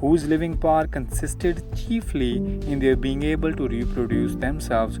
Whose living power consisted chiefly in their being able to reproduce themselves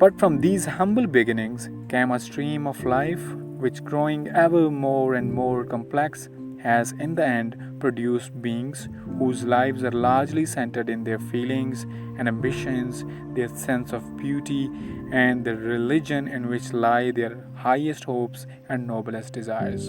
But from these humble beginnings came a stream of life which, growing ever more and more complex, has in the end produced beings whose lives are largely centered in their feelings and ambitions, their sense of beauty, and the religion in which lie their highest hopes and noblest desires।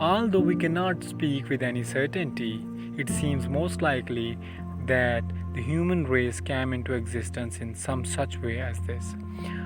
Although we cannot speak with any certainty, it seems most likely that the human race came into existence in some such way as this.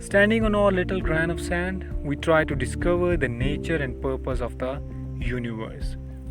Standing on our little grain of sand, we try to discover the nature and purpose of the universe.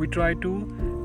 we try to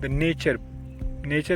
the nature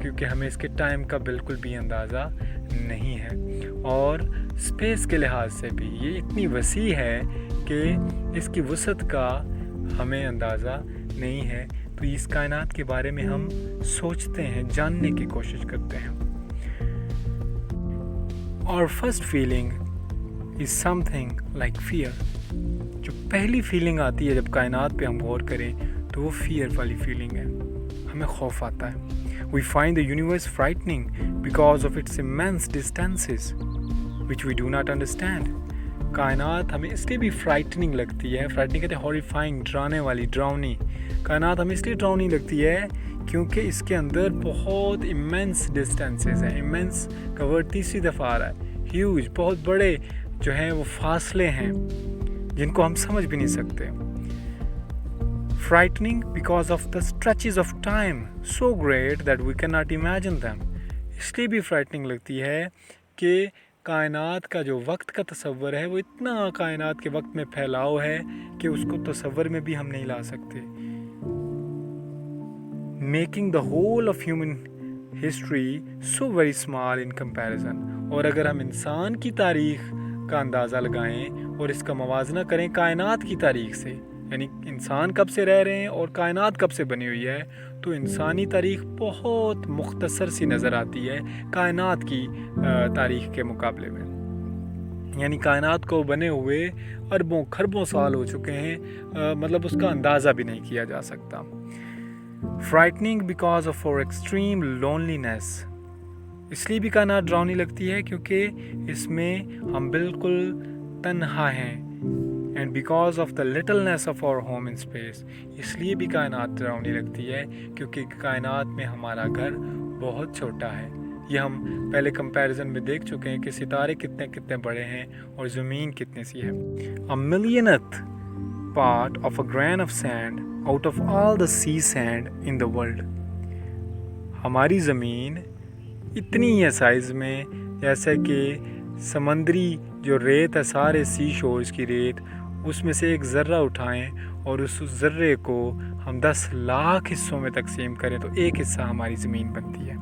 کیونکہ ہمیں اس کے time کا بالکل بھی اندازہ نہیں ہے، اور اسپیس کے لحاظ سے بھی یہ اتنی وسیع ہے کہ اس کی وسعت کا ہمیں اندازہ نہیں ہے۔ تو اس کائنات کے بارے میں ہم سوچتے ہیں، جاننے کی کوشش کرتے ہیں۔ اور first feeling is something like fear. جو پہلی فیلنگ آتی ہے جب کائنات پہ ہم غور کریں تو وہ فیئر والی فیلنگ ہے، ہمیں خوف آتا ہے۔ We find the universe frightening because of its immense distances which we do not understand۔ کائنات ہمیں اس لیے بھی فرائٹننگ لگتی ہے، فرائٹنگ کہتے ہیں ہاریفائنگ، ڈرانے والی، ڈراؤنی۔ کائنات ہمیں اس لیے ڈراؤنی لگتی ہے کیونکہ اس کے اندر بہت امینس ڈسٹینسز ہیں۔ امینس کا ورڈ تیسری دفعہ آ رہا ہے، ہیوج، بہت بڑے جو ہیں وہ فاصلے ہیں جن کو ہم سمجھ بھی نہیں سکتے۔ Frightening because of the stretches of time so great that we cannot imagine them۔ اس لیے بھی فرائٹنگ لگتی ہے کہ کائنات کا جو وقت کا تصور ہے وہ اتنا کائنات کے وقت میں پھیلاؤ ہے کہ اس کو تصور میں بھی ہم نہیں لا سکتے۔ Making the whole of human history so very small in comparison۔ اور اگر ہم انسان کی تاریخ کا اندازہ لگائیں اور اس کا موازنہ کریں کائنات کی تاریخ سے، یعنی انسان کب سے رہ رہے ہیں اور کائنات کب سے بنی ہوئی ہے، تو انسانی تاریخ بہت مختصر سی نظر آتی ہے کائنات کی تاریخ کے مقابلے میں۔ یعنی کائنات کو بنے ہوئے اربوں کھربوں سال ہو چکے ہیں، مطلب اس کا اندازہ بھی نہیں کیا جا سکتا۔ Frightening because of our extreme loneliness۔ اس لیے بھی کائنات ڈراؤنی لگتی ہے کیونکہ اس میں ہم بالکل تنہا ہیں۔ And because of the littleness of our home in space۔ اس لیے بھی کائنات ڈراؤنی لگتی ہے کیونکہ کائنات میں ہمارا گھر بہت چھوٹا ہے۔ یہ ہم پہلے کمپیریزن میں دیکھ چکے ہیں کہ ستارے کتنے بڑے ہیں اور زمین کتنی سی ہے۔ A millionth part of a grain of sand out of all the sea sand in the world۔ ہماری زمین اتنی ہے سائز میں جیسے کہ سمندری جو ریت ہے، سارے سی شورز کی ریت، اس میں سے ایک ذرہ اٹھائیں اور اس ذرے کو ہم 10 لاکھ حصوں میں تقسیم کریں تو ایک حصہ ہماری زمین بنتی ہے۔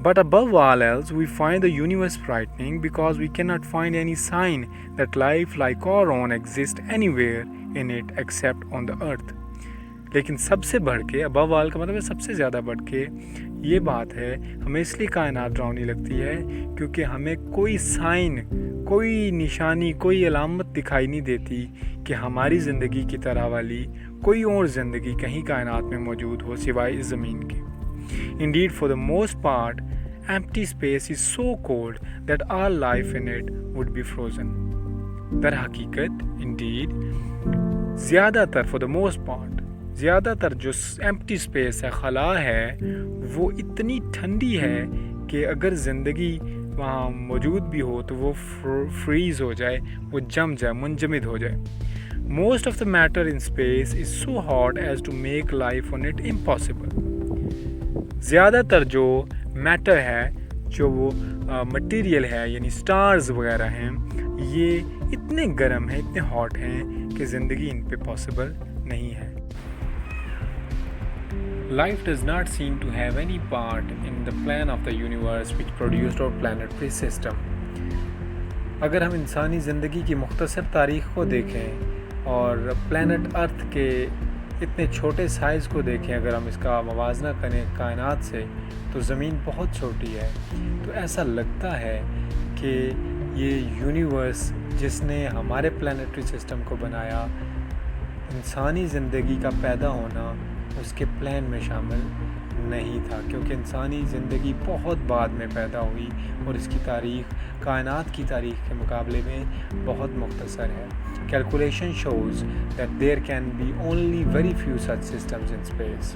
But above all else we find the universe frightening because we cannot find any sign that life like our own exists anywhere in it except on the earth۔ لیکن سب سے بڑھ کے، above all کا مطلب ہے سب سے زیادہ بڑھ کے یہ بات ہے، ہمیں اس لیے کائنات ڈراؤنی لگتی ہے کیونکہ ہمیں کوئی سائن، کوئی نشانی، کوئی علامت دکھائی نہیں دیتی کہ ہماری زندگی کی طرح والی کوئی اور زندگی کہیں کائنات میں موجود ہو سوائے اس زمین کے۔ Indeed, for the most part, empty space is so cold that all life in it would be frozen۔ در حقیقت indeed زیادہ تر for the most part زیادہ تر جو empty space ہے، خلا ہے، وہ اتنی ٹھنڈی ہے کہ اگر زندگی وہاں موجود بھی ہو تو وہ فریز ہو جائے، وہ جم جائے، منجمد ہو جائے۔ Most of the matter in space is so hot as to make life on it impossible۔ زیادہ تر جو میٹر ہے، جو وہ مٹیریل ہے، یعنی سٹارز وغیرہ ہیں، یہ اتنے گرم ہیں، اتنے ہاٹ ہیں کہ زندگی ان پہ پاسبل نہیں ہے۔ Life does not seem to have any part in the plan of the universe which produced our planetary system۔ اگر ہم انسانی زندگی کی مختصر تاریخ کو دیکھیں اور پلانٹ ارتھ کے اتنے چھوٹے سائز کو دیکھیں، اگر ہم اس کا موازنہ کریں کائنات سے، تو زمین بہت چھوٹی ہے۔ تو ایسا لگتا ہے کہ یہ یونیورس جس نے ہمارے پلانٹری سسٹم کو بنایا، انسانی زندگی کا پیدا ہونا اس کے پلان میں شامل نہیں تھا، کیونکہ انسانی زندگی بہت بعد میں پیدا ہوئی اور اس کی تاریخ کائنات کی تاریخ کے مقابلے میں بہت مختصر ہے۔ Calculation shows that there can be only very few such systems in space۔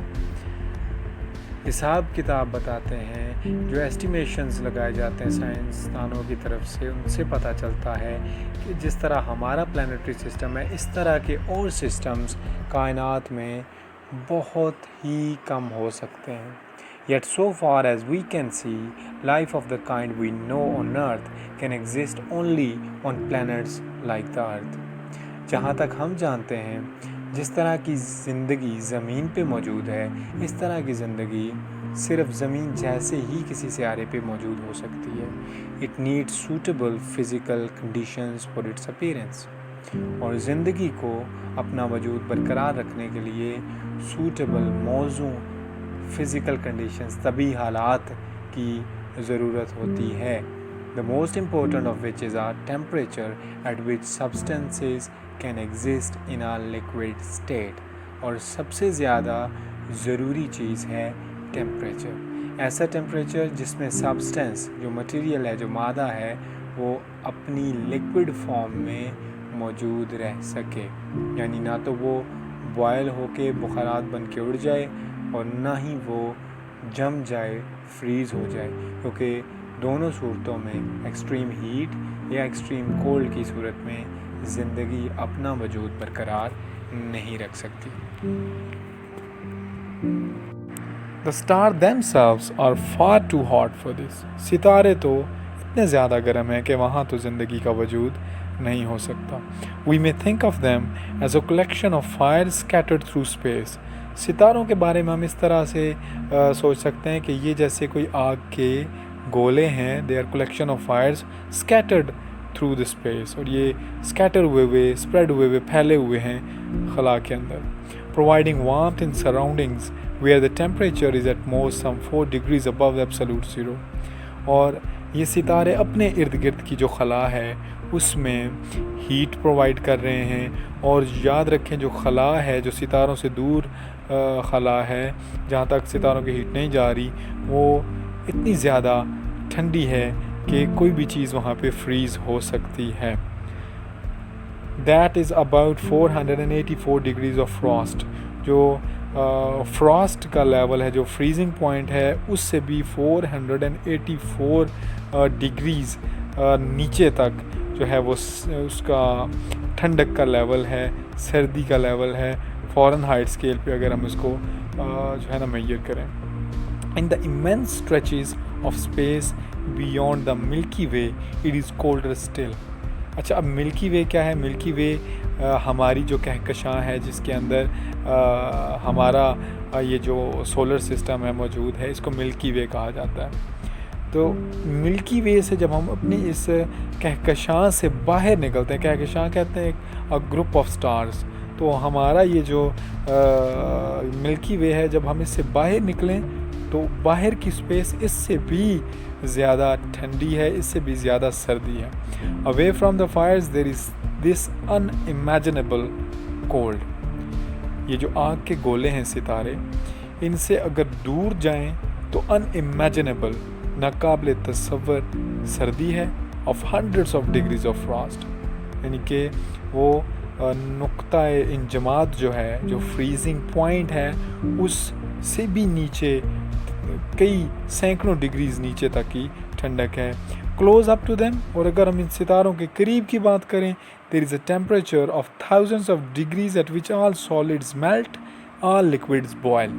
حساب کتاب بتاتے ہیں، جو ایسٹیمیشنز لگائے جاتے ہیں سائنسدانوں کی طرف سے، ان سے پتہ چلتا ہے کہ جس طرح ہمارا پلانٹری سسٹم ہے، اس طرح کے اور سسٹمز کائنات میں بہت ہی کم ہو سکتے ہیں۔ Yet so far as we can see, life of the kind we know on Earth can exist only on planets like the Earth۔ جہاں تک ہم جانتے ہیں، جس طرح کی زندگی زمین پہ موجود ہے اس طرح کی زندگی صرف زمین جیسے ہی کسی سیارے پہ موجود ہو سکتی ہے. It need suitable physical conditions for its appearance. اور زندگی کو اپنا وجود برقرار رکھنے کے لیے سوٹیبل موزوں فزیکل کنڈیشنز طبی حالات کی ضرورت ہوتی ہے. The most important of which is our temperature at which substances can exist in a liquid state. اور سب سے زیادہ ضروری چیز ہے ٹیمپریچر. ایسا ٹیمپریچر جس میں سبسٹنس جو مٹیریل ہے جو مادہ ہے وہ اپنی لیکوڈ فارم میں موجود رہ سکے. یعنی نہ تو وہ بوائل ہو کے بخارات بن کے اڑ جائے اور نہ ہی وہ جم جائے فریز ہو جائے, کیونکہ دونوں صورتوں میں ایکسٹریم ہیٹ یا ایکسٹریم کولڈ کی صورت میں زندگی اپنا وجود برقرار نہیں رکھ سکتی. The stars themselves are far too hot for this. ستارے تو اتنے زیادہ گرم ہیں کہ وہاں تو زندگی کا وجود نہیں ہو سکتا. We may think of them as a collection of fires scattered through space. ستاروں کے بارے میں ہم اس طرح سے سوچ سکتے ہیں کہ یہ جیسے کوئی آگ کے گولے ہیں. They are collection of fires scattered through the space. اور یہ scatter ہوئے spread ہوئے پھیلے ہوئے ہیں خلا کے اندر. Providing warmth in surroundings where the temperature is at most some 4 degrees above absolute zero. اور یہ ستارے اپنے ارد گرد کی جو خلا ہے اس میں ہیٹ پرووائڈ کر رہے ہیں. اور یاد رکھیں جو خلا ہے جو ستاروں سے دور خلا ہے جہاں تک ستاروں کی ہیٹ نہیں جا رہی وہ اتنی زیادہ ٹھنڈی ہے کہ کوئی بھی چیز وہاں پہ فریز ہو سکتی ہے. That is about 484 degrees of frost. جو فراسٹ کا لیول ہے جو فریزنگ پوائنٹ ہے اس سے بھی 484 ڈگریز نیچے تک جو ہے وہ اس کا ٹھنڈک کا لیول ہے, سردی کا لیول ہے فارن ہائٹ اسکیل پہ اگر ہم اس کو جو ہے نا میئر کریں. In the immense stretches of space beyond the Milky Way, it is colder still. اچھا اب ملکی وے کیا ہے؟ ملکی وے ہماری جو کہکشاں ہے جس کے اندر ہمارا یہ جو سولر سسٹم ہے موجود ہے اس کو ملکی وے کہا جاتا ہے. تو ملکی وے سے جب ہم اپنی اس کہکشاں سے باہر نکلتے ہیں, کہکشاں کہتے ہیں ایک گروپ آف سٹارز, تو ہمارا یہ جو ملکی وے ہے جب ہم اس سے باہر نکلیں تو باہر کی اسپیس اس سے بھی زیادہ ٹھنڈی ہے, اس سے بھی زیادہ سردی ہے. Away from the fires there is this unimaginable cold. یہ جو آگ کے گولے ہیں ستارے ان سے اگر دور جائیں تو unimaginable ناقابل تصور سردی ہے of hundreds of degrees of frost. یعنی کہ وہ نقطۂ انجماد جو ہے جو فریزنگ پوائنٹ ہے اس سے بھی نیچے کئی سینکڑوں ڈگریز نیچے تک کی ٹھنڈک ہے. کلوز اپ ٹو دیم, اور اگر ہم ان ستاروں کے قریب کی بات کریں there is a temperature of thousands of degrees at which all solids melt all liquids boil.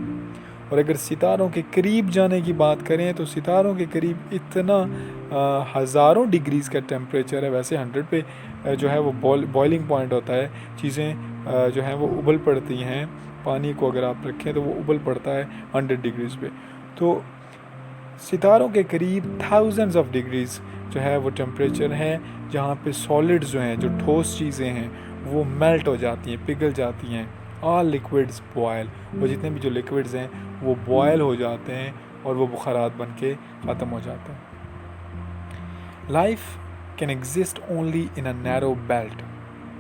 اور اگر ستاروں کے قریب جانے کی بات کریں تو ستاروں کے قریب اتنا ہزاروں ڈگریز کا ٹیمپریچر ہے. ویسے 100 پہ جو ہے وہ بوائلنگ پوائنٹ ہوتا ہے, چیزیں جو ہیں وہ ابل پڑتی ہیں, پانی کو اگر آپ رکھیں تو وہ ابل پڑتا ہے 100 ڈگریز پہ. تو ستاروں کے قریب تھاؤزنڈز آف ڈگریز جو ہے وہ ٹیمپریچر ہے جہاں پہ سالڈز جو ہیں جو ٹھوس چیزیں ہیں وہ میلٹ ہو جاتی ہیں, پگھل جاتی ہیں. آل لیکوڈز بوائل, وہ جتنے بھی جو لیکوڈز ہیں وہ بوائل ہو جاتے ہیں اور وہ بخارات بن کے ختم ہو جاتے ہیں. Life can exist only in a narrow belt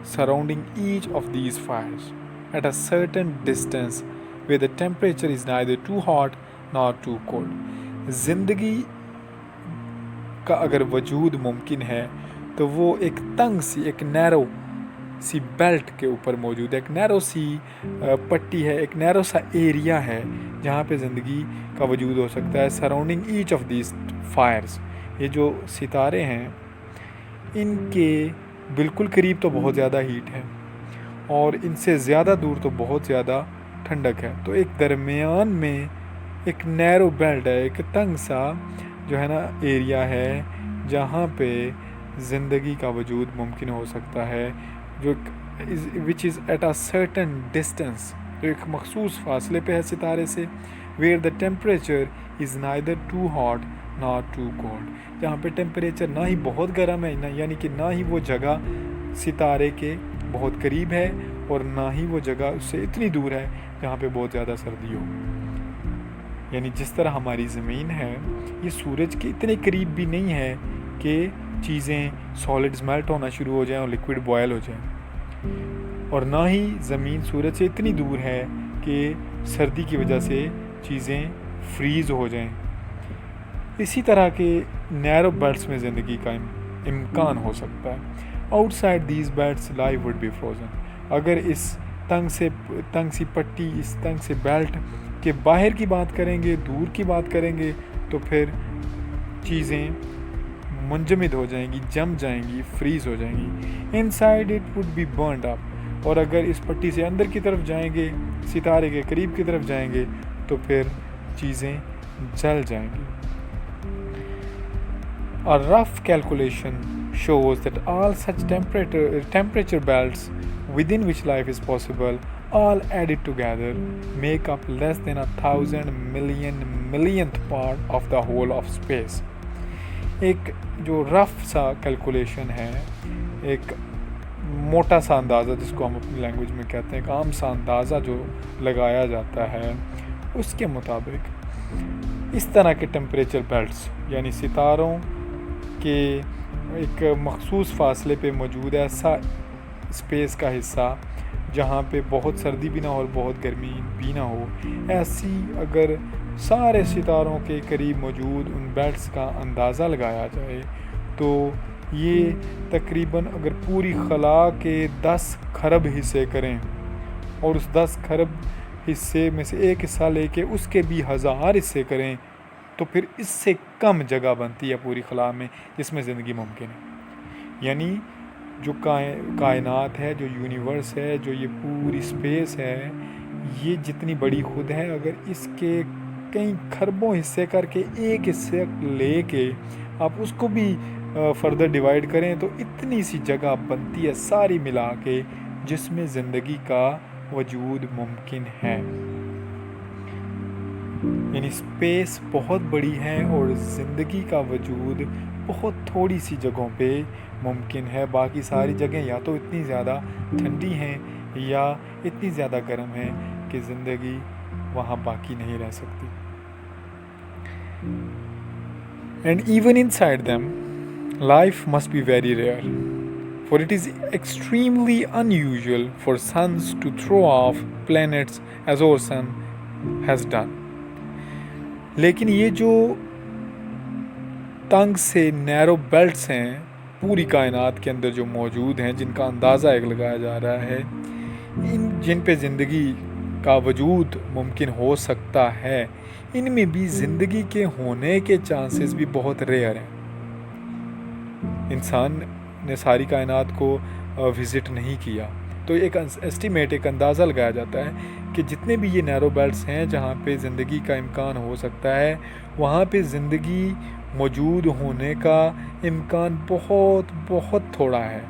surrounding each of these fires at a certain distance where the temperature is neither too hot nor too cold. زندگی کا اگر وجود ممکن ہے تو وہ ایک تنگ سی, ایک نیرو سی بیلٹ کے اوپر موجود ہے, ایک نیرو سی پٹی ہے, ایک نیرو سا ایریا ہے جہاں پہ زندگی کا وجود ہو سکتا ہے. Surrounding each of these fires, یہ جو ستارے ہیں ان کے بالکل قریب تو بہت زیادہ ہیٹ ہے اور ان سے زیادہ دور تو بہت زیادہ ٹھنڈک ہے. تو ایک درمیان میں ایک نیرو بیلٹ ہے, ایک تنگ سا جو ہے نا ایریا ہے جہاں پہ زندگی کا وجود ممکن ہو سکتا ہے. جو which is at a certain distance, جو ایک مخصوص فاصلے پہ ہے ستارے سے, where the temperature is neither too hot nor too cold, جہاں پہ ٹیمپریچر نہ ہی بہت گرم ہے یعنی کہ نہ ہی وہ جگہ ستارے کے بہت قریب ہے اور نہ ہی وہ جگہ اس سے اتنی دور ہے جہاں پہ بہت زیادہ سردی ہو. یعنی جس طرح ہماری زمین ہے یہ سورج کے اتنے قریب بھی نہیں ہے کہ چیزیں سالڈز میلٹ ہونا شروع ہو جائیں اور لکوڈ بوائل ہو جائیں, اور نہ ہی زمین سورج سے اتنی دور ہے کہ سردی کی وجہ سے چیزیں فریز ہو جائیں. اسی طرح کے نیرو بیلٹس میں زندگی کا امکان ہو سکتا ہے. Outside these belts life would be frozen, اگر اس تنگ سی پٹی, اس تنگ سے بیلٹ کے باہر کی بات کریں گے, دور کی بات کریں گے, تو پھر چیزیں منجمد ہو جائیں گی, جم جائیں گی, فریز ہو جائیں گی. Inside it would be burned up, اور اگر اس پٹی سے اندر کی طرف جائیں گے, ستارے کے قریب کی طرف جائیں گے, تو پھر چیزیں جل جائیں گی. A rough calculation shows that all such temperature belts within which life is possible, all added together, make up less than 1,000 millionth part of the whole of space. ایک جو رف سا کیلکولیشن ہے, ایک موٹا سا اندازہ جس کو ہم اپنی لینگویج میں کہتے ہیں, ایک عام سا اندازہ جو لگایا جاتا ہے, اس کے مطابق اس طرح کے ٹیمپریچر بیلٹس یعنی ستاروں کہ ایک مخصوص فاصلے پہ موجود ایسا اسپیس کا حصہ جہاں پہ بہت سردی بھی نہ ہو اور بہت گرمی بھی نہ ہو, ایسی اگر سارے ستاروں کے قریب موجود ان بیلٹس کا اندازہ لگایا جائے تو یہ تقریباً اگر پوری خلا کے 10 کھرب حصے کریں اور اس 10 کھرب حصے میں سے ایک حصہ لے کے اس کے بھی 1000 حصے کریں تو پھر اس سے کم جگہ بنتی ہے پوری خلا میں جس میں زندگی ممکن ہے. یعنی جو کائنات ہے, جو یونیورس ہے, جو یہ پوری اسپیس ہے, یہ جتنی بڑی خود ہے, اگر اس کے کئی کھربوں حصے کر کے ایک حصے لے کے آپ اس کو بھی فردر ڈیوائیڈ کریں تو اتنی سی جگہ بنتی ہے ساری ملا کے جس میں زندگی کا وجود ممکن ہے. یعنی اسپیس بہت بڑی ہے اور زندگی کا وجود بہت تھوڑی سی جگہوں پہ ممکن ہے. باقی ساری جگہیں یا تو اتنی زیادہ ٹھنڈی ہیں یا اتنی زیادہ گرم ہیں کہ زندگی وہاں باقی نہیں رہ سکتی. And even inside them, life must be very rare, for it is extremely unusual for suns to throw off planets as our sun has done. لیکن یہ جو تنگ سے نیرو بیلٹس ہیں پوری کائنات کے اندر جو موجود ہیں, جن کا اندازہ ایک لگایا جا رہا ہے, جن پہ زندگی کا وجود ممکن ہو سکتا ہے, ان میں بھی زندگی کے ہونے کے چانسز بھی بہت ریئر ہیں. انسان نے ساری کائنات کو وزٹ نہیں کیا, تو ایک ایسٹیمیٹ, ایک اندازہ لگایا جاتا ہے کہ جتنے بھی یہ نیرو بیلٹس ہیں جہاں پہ زندگی کا امکان ہو سکتا ہے, وہاں پہ زندگی موجود ہونے کا امکان بہت بہت تھوڑا ہے.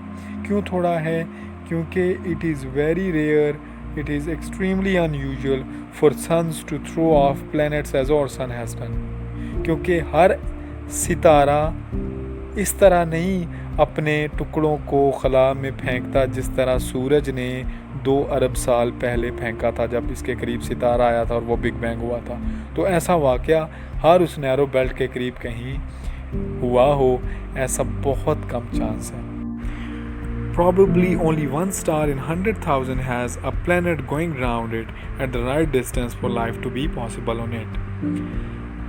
کیوں تھوڑا ہے؟ کیونکہ it is very rare, it is extremely unusual for suns to throw off planets as our sun has done. کیونکہ ہر ستارہ اس طرح نہیں اپنے ٹکڑوں کو خلا میں پھینکتا جس طرح سورج نے 2 ارب سال پہلے پھینکا تھا جب اس کے قریب ستارہ آیا تھا اور وہ بگ بینگ ہوا تھا. تو ایسا واقعہ ہر اس نیرو بیلٹ کے قریب کہیں ہوا ہو, ایسا بہت کم چانس ہے. Probably only one star in 100,000 has a planet going around it at the right distance for life to be possible on it.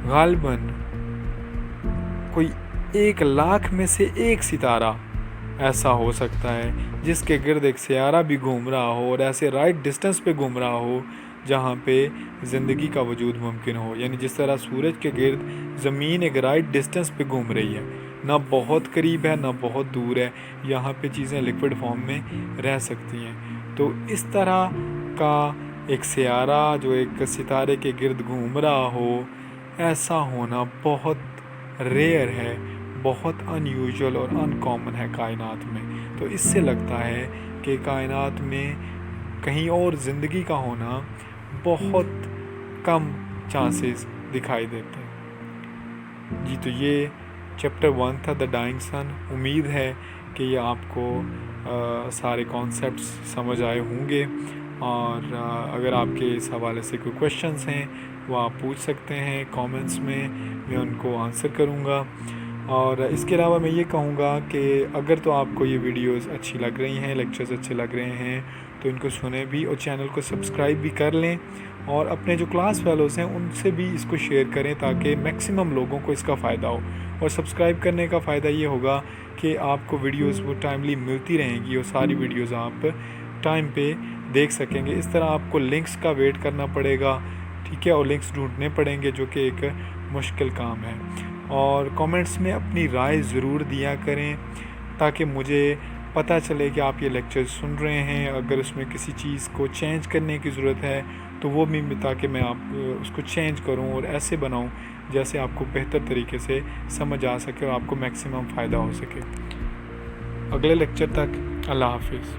غالباً کوئی 1,00,000 میں سے ایک ستارہ ایسا ہو سکتا ہے جس کے گرد ایک سیارہ بھی گھوم رہا ہو اور ایسے رائٹ ڈسٹنس پہ گھوم رہا ہو جہاں پہ زندگی کا وجود ممکن ہو. یعنی جس طرح سورج کے گرد زمین ایک رائٹ ڈسٹنس پہ گھوم رہی ہے, نہ بہت قریب ہے نہ بہت دور ہے, یہاں پہ چیزیں لیکوڈ فارم میں رہ سکتی ہیں. تو اس طرح کا ایک سیارہ جو ایک ستارے کے گرد گھوم رہا ہو, ایسا ہونا بہت ریئر ہے, بہت ان یوزول اور ان کامن ہے کائنات میں. تو اس سے لگتا ہے کہ کائنات میں کہیں اور زندگی کا ہونا بہت کم چانسز دکھائی دیتے ہیں. جی تو یہ چیپٹر 1 تھا دا ڈائنگ سن. امید ہے کہ یہ آپ کو سارے کانسیپٹس سمجھ آئے ہوں گے, اور اگر آپ کے اس حوالے سے کوئی کویشچنس ہیں وہ آپ پوچھ سکتے ہیں کامنٹس میں ان کو آنسر کروں گا. اور اس کے علاوہ میں یہ کہوں گا کہ اگر تو آپ کو یہ ویڈیوز اچھی لگ رہی ہیں, لیکچرز اچھے لگ رہے ہیں, تو ان کو سنیں بھی اور چینل کو سبسکرائب بھی کر لیں, اور اپنے جو کلاس فیلوز ہیں ان سے بھی اس کو شیئر کریں تاکہ میکسیمم لوگوں کو اس کا فائدہ ہو. اور سبسکرائب کرنے کا فائدہ یہ ہوگا کہ آپ کو ویڈیوز وہ ٹائملی ملتی رہیں گی اور ساری ویڈیوز آپ ٹائم پہ دیکھ سکیں گے. اس طرح آپ کو لنکس کا ویٹ کرنا پڑے گا, ٹھیک ہے, اور لنکس ڈھونڈنے پڑیں گے جو کہ ایک مشکل کام ہے. اور کامنٹس میں اپنی رائے ضرور دیا کریں تاکہ مجھے پتہ چلے کہ آپ یہ لیکچر سن رہے ہیں. اگر اس میں کسی چیز کو چینج کرنے کی ضرورت ہے تو وہ بھی, تاکہ میں آپ اس کو چینج کروں اور ایسے بناؤں جیسے آپ کو بہتر طریقے سے سمجھ آ سکے اور آپ کو میکسیمم فائدہ ہو سکے. اگلے لیکچر تک اللہ حافظ.